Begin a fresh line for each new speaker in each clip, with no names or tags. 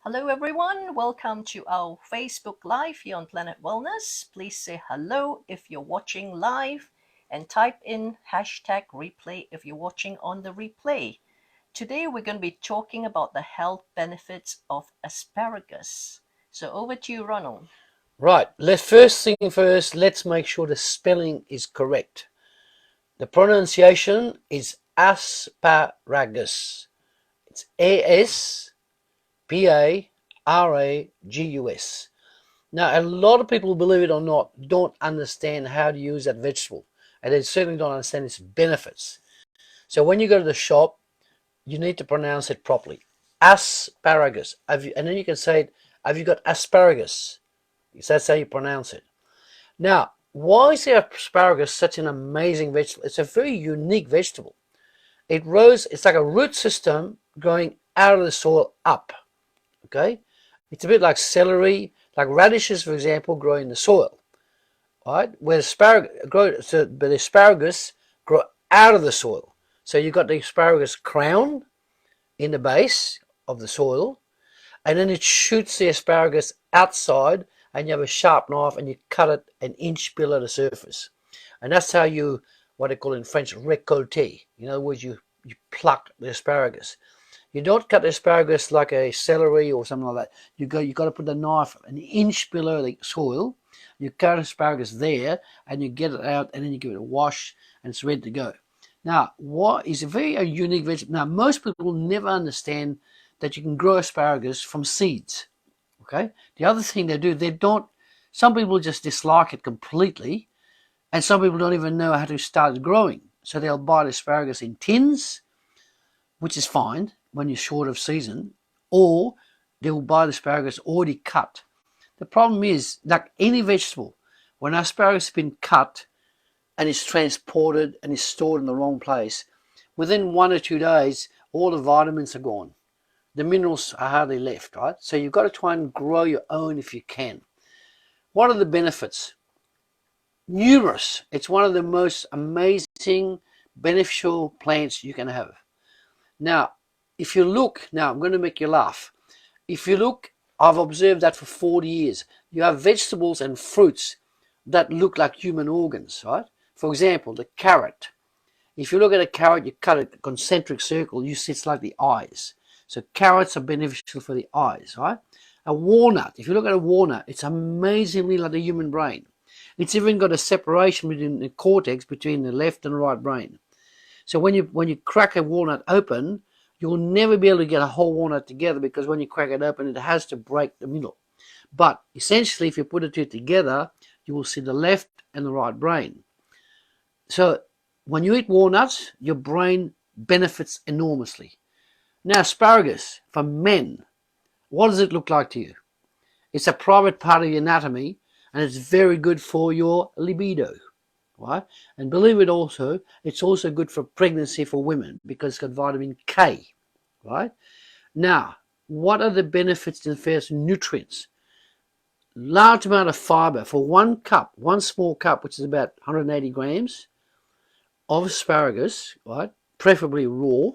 Hello, everyone. Welcome to our Facebook Live here on Planet Wellness. Please say hello if you're watching live and type in hashtag replay if you're watching on the replay. Today, we're going to be talking about the health benefits of asparagus. So over to you, Ronald.
Right, first thing first, let's make sure the spelling is correct. The pronunciation is asparagus. It's Asparagus. Now, a lot of people, believe it or not, don't understand how to use that vegetable, and they certainly don't understand its benefits. So when you go to the shop, you need to pronounce it properly. Asparagus. And then you can say, have you got asparagus? So that's how you pronounce it. Now, why is the asparagus such an amazing vegetable? It's a very unique vegetable. It's like a root system growing out of the soil up. Okay? It's a bit like celery, like radishes, for example, grow in the soil. Right? Where the asparagus grow out of the soil. So you've got the asparagus crown in the base of the soil, and then it shoots the asparagus outside, and you have a sharp knife and you cut it an inch below the surface. And that's how you, what they call in French, récolter. In other words, you pluck the asparagus. You don't cut the asparagus like a celery or something like that. You got to put the knife an inch below the soil. You cut asparagus there, and you get it out, and then you give it a wash, and it's ready to go. Now, what is a very unique vegetable? Now, most people never understand that you can grow asparagus from seeds. Okay. The other thing they do, some people just dislike it completely, and some people don't even know how to start growing. So they'll buy the asparagus in tins, which is fine when you're short of season, or they'll buy the asparagus already cut. The problem is, like any vegetable, when asparagus has been cut and is transported and is stored in the wrong place, within 1 or 2 days, all the vitamins are gone. The minerals are hardly left, right? So you've got to try and grow your own if you can. What are the benefits? Numerous. It's one of the most amazing, beneficial plants you can have. Now, if you look, now I'm going to make you laugh. If you look, I've observed that for 40 years. You have vegetables and fruits that look like human organs, right? For example, the carrot. If you look at a carrot, you cut a concentric circle, you see it's like the eyes. So carrots are beneficial for the eyes, right? A walnut, if you look at a walnut, it's amazingly like the human brain. It's even got a separation between the cortex between the left and right brain. So when you crack a walnut open, you'll never be able to get a whole walnut together, because when you crack it open, it has to break the middle. But essentially, if you put the two together, you will see the left and the right brain. So when you eat walnuts, your brain benefits enormously. Now, asparagus for men, what does it look like to you? It's a private part of your anatomy, and it's very good for your libido, right? And believe it also, it's also good for pregnancy for women because it's got vitamin K, right? Now, what are the benefits and first nutrients? Large amount of fiber. For one small cup, which is about 180 grams of asparagus, right? Preferably raw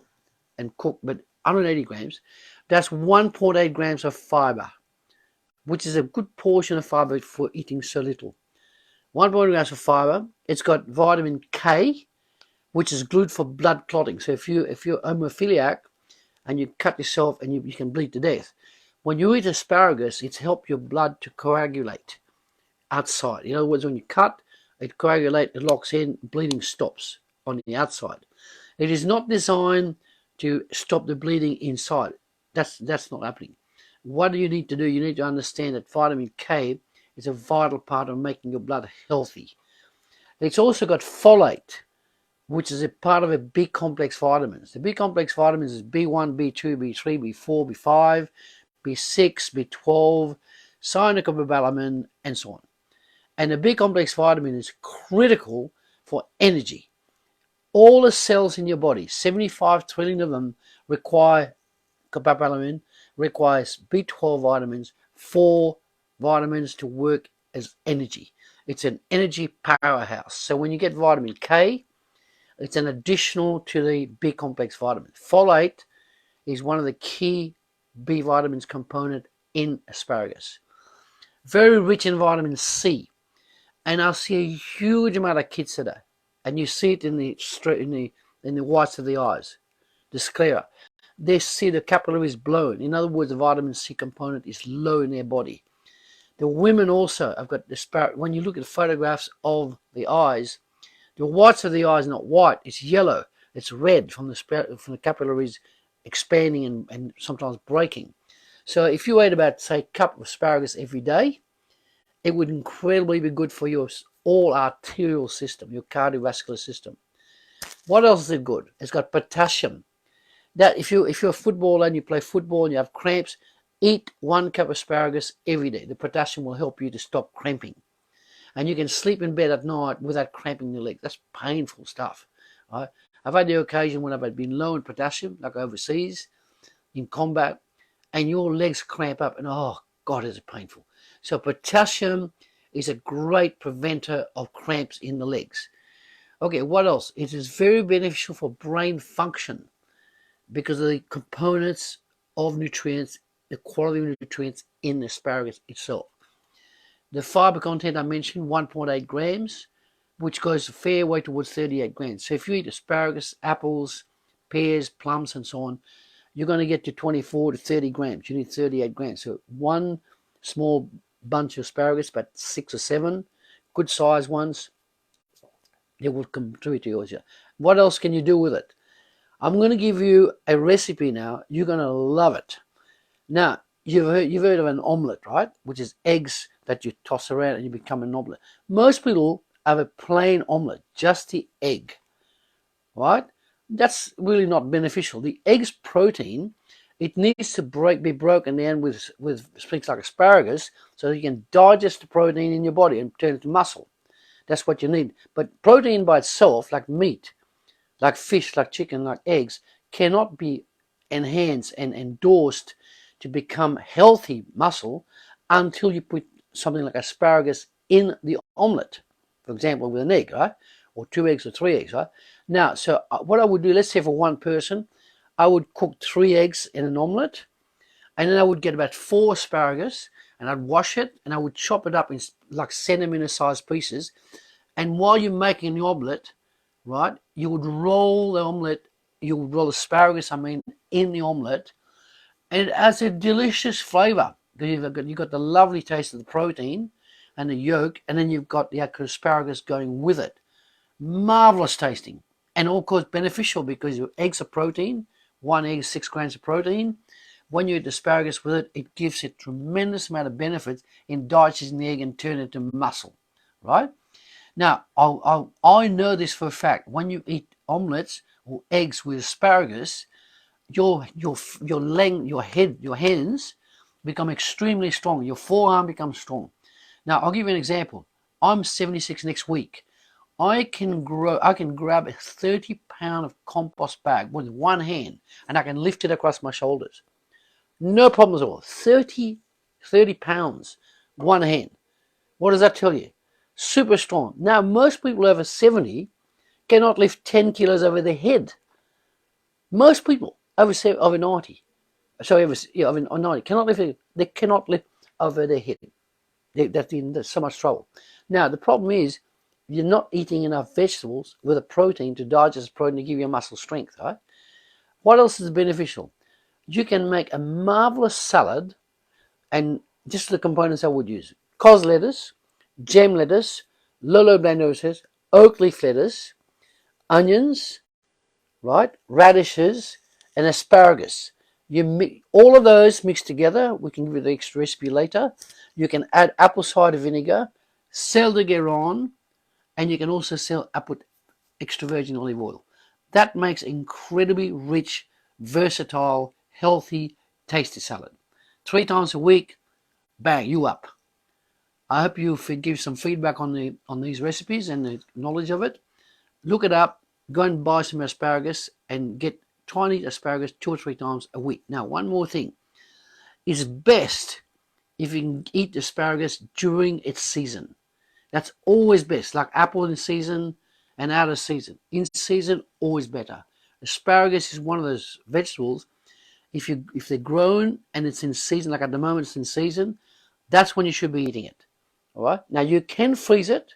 and cooked, but 180 grams, that's 1.8 grams of fiber, which is a good portion of fiber for eating so little. 1.8 grams of fiber. It's got vitamin K, which is good for blood clotting. So if you're homophiliac and you cut yourself and you can bleed to death, when you eat asparagus, it's helped your blood to coagulate outside. In other words, when you cut, it coagulates, it locks in, bleeding stops on the outside. It is not designed to stop the bleeding inside. That's not happening. What do you need to do? You need to understand that vitamin K is a vital part of making your blood healthy. It's also got folate, which is a part of a B complex vitamins. The B complex vitamins is B1, B2, B3, B4, B5, B6, B12, cyanocobalamin, and so on. And the B complex vitamin is critical for energy. All the cells in your body, 75 trillion of them, require cobalamin, requires B12 vitamins, 4 vitamins to work as energy. It's an energy powerhouse. So when you get vitamin K, it's an additional to the B complex vitamin. Folate is one of the key B vitamins component in asparagus. Very rich in vitamin C. And I see a huge amount of kids today. And you see it in the whites of the eyes, the sclera. They see the capillaries blown. In other words, the vitamin C component is low in their body. The women also have got when you look at photographs of the eyes, the whites of the eye is not white, it's yellow, it's red from the capillaries expanding and sometimes breaking. So if you ate about, say, a cup of asparagus every day, it would incredibly be good for your all arterial system, your cardiovascular system. What else is it good? It's got potassium. That if you're a footballer and you play football and you have cramps, eat 1 cup of asparagus every day. The potassium will help you to stop cramping. And you can sleep in bed at night without cramping your leg. That's painful stuff. Right? I've had the occasion when I've been low in potassium, like overseas, in combat, and your legs cramp up, and oh God, is it painful. So potassium is a great preventer of cramps in the legs. Okay, what else? It is very beneficial for brain function because of the components of nutrients, the quality of nutrients in asparagus itself. The fiber content I mentioned, 1.8 grams, which goes a fair way towards 38 grams. So if you eat asparagus, apples, pears, plums, and so on, you're going to get to 24 to 30 grams. You need 38 grams. So one small bunch of asparagus, about 6 or 7, good size ones, they will contribute to yours. What else can you do with it? I'm going to give you a recipe now. You're going to love it. Now, you've heard of an omelette, right? Which is eggs that you toss around and you become an omelette. Most people have a plain omelette, just the egg, right? That's really not beneficial. The egg's protein, it needs to be broken down with things like asparagus so that you can digest the protein in your body and turn it to muscle. That's what you need. But protein by itself, like meat, like fish, like chicken, like eggs, cannot be enhanced and endorsed to become healthy muscle until you put something like asparagus in the omelette, for example, with an egg, right? Or 2 eggs or 3 eggs, right? Now, so what I would do, let's say for one person, I would cook 3 eggs in an omelette, and then I would get about 4 asparagus, and I'd wash it, and I would chop it up in like centimeter-sized pieces. And while you're making the omelette, right, you would roll the omelette, you would roll asparagus, in the omelette, and it has a delicious flavor. You've got the lovely taste of the protein and the yolk, and then you've got the actual asparagus going with it. Marvelous tasting, and of course beneficial because your eggs are protein. 1 egg is 6 grams of protein. When you eat asparagus with it, it gives a tremendous amount of benefits in digesting the egg and turning it to muscle, right? Now, I know this for a fact. When you eat omelettes or eggs with asparagus, your hands become extremely strong. Your forearm becomes strong. Now, I'll give you an example. I'm 76 next week. I can grab a 30-pound of compost bag with one hand, and I can lift it across my shoulders. No problems at all. 30 pounds, one hand. What does that tell you? Super strong. Now, most people over 70 cannot lift 10 kilos over their head. Most people over 90, over 90 cannot lift it. They cannot lift over their head. There's so much trouble. Now, the problem is you're not eating enough vegetables with a protein to digest protein to give you muscle strength, right? What else is beneficial? You can make a marvelous salad, and just the components I would use: cos lettuce, gem lettuce, lolo blandosas, oak leaf lettuce, onions, right, radishes, and asparagus. You mix all of those mixed together. We can give you the extra recipe later. You can add apple cider vinegar, sel de Guerin, and you can also put extra virgin olive oil. That makes incredibly rich, versatile, healthy, tasty salad. 3 times a week, bang, you up. I hope you give some feedback on these recipes and the knowledge of it. Look it up. Go and buy some asparagus and try and eat asparagus 2 or 3 times a week. Now, one more thing. It's best if you can eat asparagus during its season. That's always best, like apple in season and out of season. In season, always better. Asparagus is one of those vegetables. if they're grown and it's in season, like at the moment it's in season, that's when you should be eating it. All right. Now you can freeze it,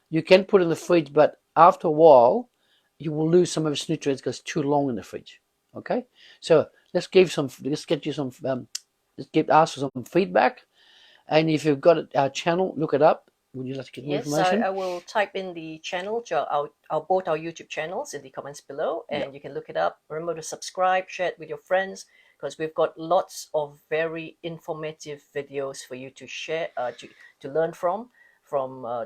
you can put it in the fridge, but after a while, you will lose some of its nutrients because it's too long in the fridge. Okay. So let's get you some, ask for some feedback. And if you've got our channel, look it up. Would you like to get more
Yes,
information?
I will type in the channel, both our YouTube channels in the comments below, and you can look it up. Remember to subscribe, share it with your friends, because we've got lots of very informative videos for you to share, to learn from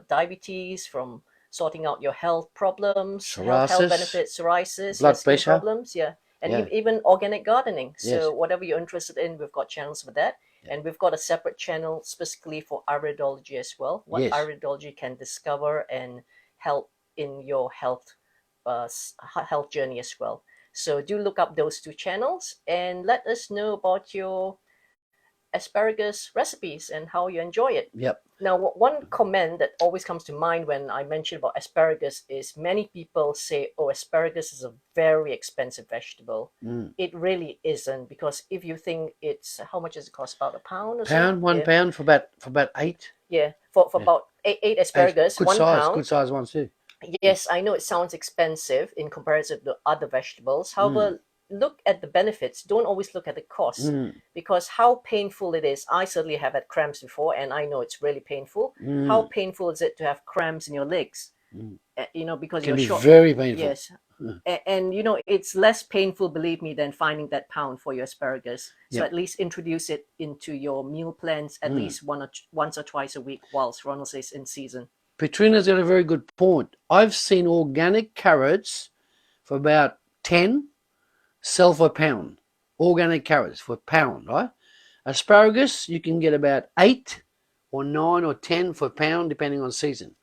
diabetes, from sorting out your health problems, health benefits, psoriasis,
blood
skin
pressure.
problems, and
Yeah.
even organic gardening. So
Yes.
whatever you're interested in, we've got channels for that. And we've got a separate channel specifically for iridology as well. What
Yes.
iridology can discover and help in your health journey as well. So do look up those two channels and let us know about your asparagus recipes and how you enjoy it.
Yep.
Now, one comment that always comes to mind when I mention about asparagus is many people say, oh, asparagus is a very expensive vegetable. It really isn't, because if you think it's, how much does it cost? About £1 or so?
£1 for about 8.
Yeah, for about eight asparagus,
Good
£1.
Good size ones too.
Yes, I know it sounds expensive in comparison to other vegetables. However, look at the benefits. Don't always look at the cost, because how painful it is. I certainly have had cramps before, and I know it's really painful. How painful is it to have cramps in your legs? Because
Can
you're
be very painful.
Yes. And it's less painful, believe me, than finding that pound for your asparagus. So at least introduce it into your meal plans at least once or twice a week whilst Ronald says in season.
Petrina's got a very good point. I've seen organic carrots for about 10 sell for £1. Organic carrots for £1, right? Asparagus, you can get about 8 or 9 or 10 for £1, depending on season.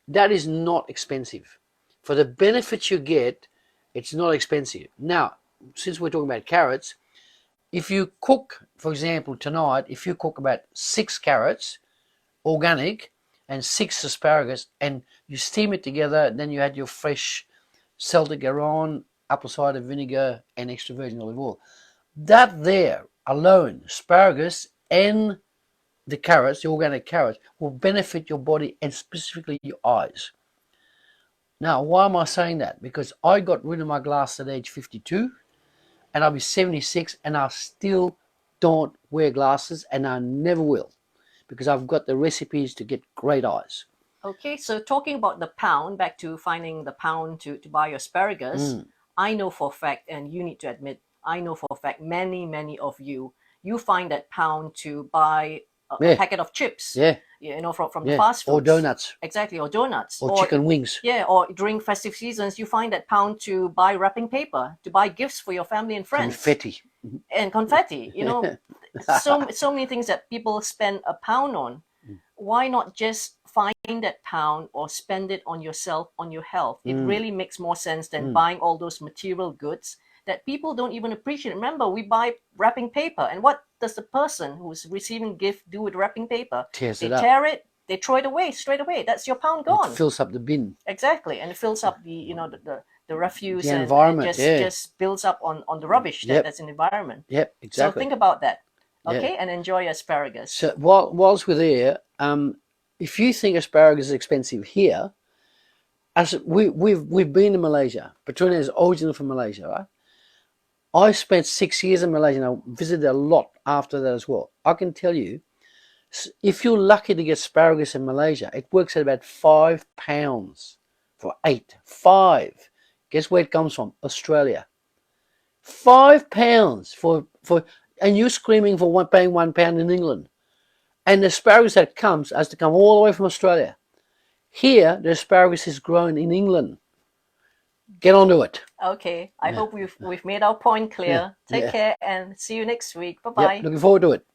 That is not expensive. For the benefits you get, it's not expensive. Now, since we're talking about carrots, if you cook, for example, tonight, if you cook about 6 carrots, organic, and 6 asparagus, and you steam it together, then you add your fresh Celtic garon, apple cider vinegar, and extra virgin olive oil. That there alone, asparagus and the carrots, the organic carrots, will benefit your body and specifically your eyes. Now, why am I saying that? Because I got rid of my glasses at age 52, and I'll be 76, and I still don't wear glasses, and I never will, because I've got the recipes to get great eyes.
Okay, so talking about the pound, back to finding the pound to buy your asparagus, I know for a fact, and you need to admit, I know for a fact, many of you find that pound to buy a packet of chips.
Yeah.
From the fast foods.
Or donuts.
Exactly, or donuts.
Or chicken wings.
Yeah, or during festive seasons, you find that pound to buy wrapping paper, to buy gifts for your family and friends.
Confetti.
And confetti, so many things that people spend £1 on. Why not just find that pound or spend it on yourself, on your health? It really makes more sense than buying all those material goods that people don't even appreciate. Remember, we buy wrapping paper, and what does the person who's receiving gift do with wrapping paper? They tear it, they throw it away straight away. That's your pound gone.
It fills up the bin.
Exactly, and it fills up the refuse,
the
and
environment,
just builds up on the rubbish that's in the environment.
Yep, exactly.
So think about that, okay, and enjoy asparagus.
So whilst we're there, if you think asparagus is expensive here, as we've been to Malaysia. Petrina is originally from Malaysia, right? I spent 6 years in Malaysia, and I visited a lot after that as well. I can tell you, if you're lucky to get asparagus in Malaysia, it works at about £5 for 8. 5. Guess where it comes from? Australia. £5 for and you're screaming for paying £1 in England. And the asparagus that comes has to come all the way from Australia. Here, the asparagus is grown in England. Get onto it.
Okay, I hope we've made our point clear. Take care and see you next week. Bye-bye.
Yep, looking forward to it.